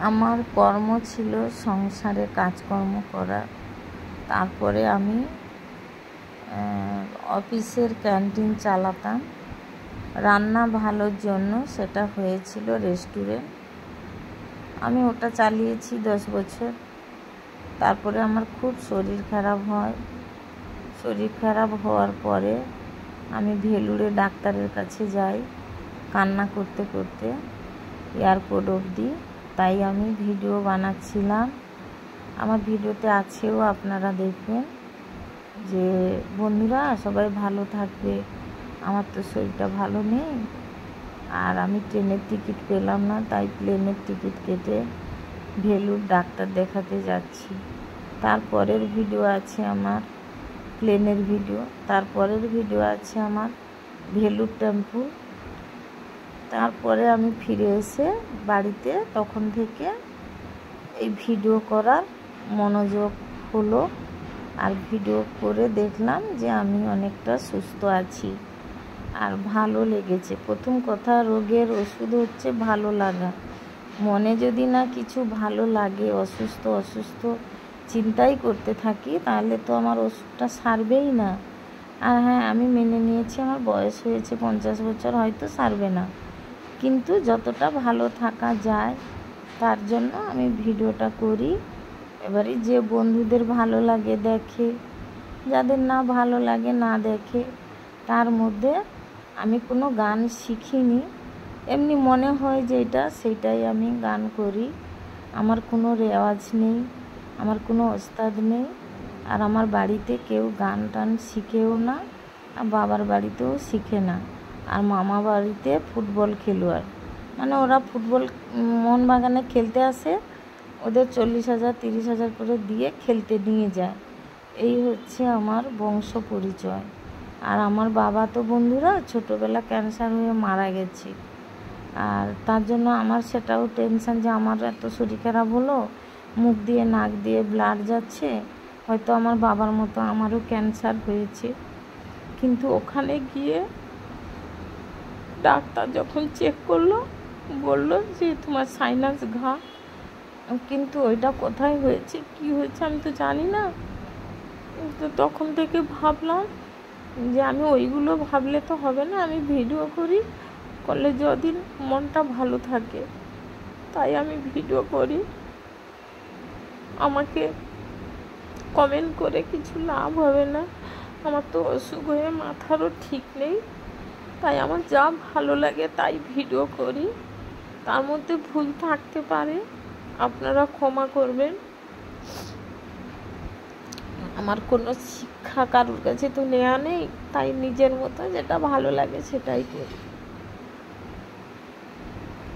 আমার কর্ম ছিল সংসারে কাজকর্ম করা। তারপরে আমি অফিসের ক্যান্টিন চালাতাম। রান্না ভালোর জন্য সেটা হয়েছিল রেস্টুরেন্ট। আমি ওটা চালিয়েছি 10 বছর। তারপরে আমার খুব শরীর খারাপ হয়। শরীর খারাপ হওয়ার পরে আমি ভেলুরে ডাক্তারের কাছে যাই কান্না করতে করতে এয়ারপোর্ট অবধি। তাই আমি ভিডিও বানাচ্ছিলাম। আমার ভিডিওতে আছেও, আপনারা দেখবেন। যে বন্ধুরা সবাই ভালো থাকবে। আমার তো শরীরটা ভালো নেই, আর আমি ট্রেনের টিকিট পেলাম না, তাই প্লেনের টিকিট কেটে ভেলুর ডাক্তার দেখাতে যাচ্ছি। তারপরের ভিডিও আছে আমার প্লেনের ভিডিও। তারপরের ভিডিও আছে আমার ভেলুর টেম্পল। তারপরে আমি ফিরে এসে বাড়িতে তখন থেকে এই ভিডিও করার মনোযোগ হলো। আর ভিডিও করে দেখলাম যে আমি অনেকটা সুস্থ আছি আর ভালো লেগেছে। প্রথম কথা, রোগের ওষুধ হচ্ছে ভালো লাগা। মনে যদি না কিছু ভালো লাগে, অসুস্থ চিন্তাই করতে থাকি, তাহলে তো আমার ওষুধটা সারবেই না। আর হ্যাঁ, আমি মেনে নিয়েছি আমার বয়স হয়েছে 50 বছর, হয়তো সারবে না, কিন্তু যতটা ভালো থাকা যায় তার জন্য আমি ভিডিওটা করি। এবারে যে বন্ধুদের ভালো লাগে দেখে, যাদের না ভালো লাগে না দেখে। তার মধ্যে আমি কোনো গান শিখিনি, এমনি মনে হয় যেটা সেটাই আমি গান করি। আমার কোনো রেওয়াজ নেই, আমার কোনো ওস্তাদ নেই, আর আমার বাড়িতে কেউ গান টান শিখেও না, আর বাবার বাড়িতেও শিখে না। আর মামা বাড়িতে ফুটবল খেলোয়াড়, মানে ওরা ফুটবল মোহনবাগানে খেলতে আসে, ওদের 40,000 30,000 করে দিয়ে খেলতে নিয়ে যায়। এই হচ্ছে আমার বংশ পরিচয়। আর আমার বাবা তো বন্ধুরা ছোটোবেলা ক্যান্সার হয়ে মারা গেছে। আর তার জন্য আমার সেটাও টেনশান যে আমার এত শরীর খারাপ হলো, মুখ দিয়ে নাক দিয়ে ব্লাড যাচ্ছে, হয়তো আমার বাবার মতো আমারও ক্যান্সার হয়েছে। কিন্তু ওখানে গিয়ে ডাক্তার যখন চেক করলো, বললো যে তোমার সাইনাস ঘা। কিন্তু ওইটা কোথায় হয়েছে, কি হয়েছে আমি তো জানি না। তো তখন থেকে ভাবলাম যে আমি ওইগুলো ভাবলে তো হবে না, আমি ভিডিও করলে যদি মনটা ভালো থাকে, তাই আমি ভিডিও করি। আমাকে কমেন্ট করে কিছু লাভ হবে না, আমার তো অসুখ হয়ে মাথারও ঠিক নেই। তাই আমার যা ভালো লাগে তাই ভিডিও করি। তার মধ্যে ভুল থাকতে পারে, আপনারা ক্ষমা করবেন। আমার কোনো শিক্ষা কারোর কাছে তো নেওয়া নেই, তাই নিজের মতো যেটা ভালো লাগে সেটাই করি।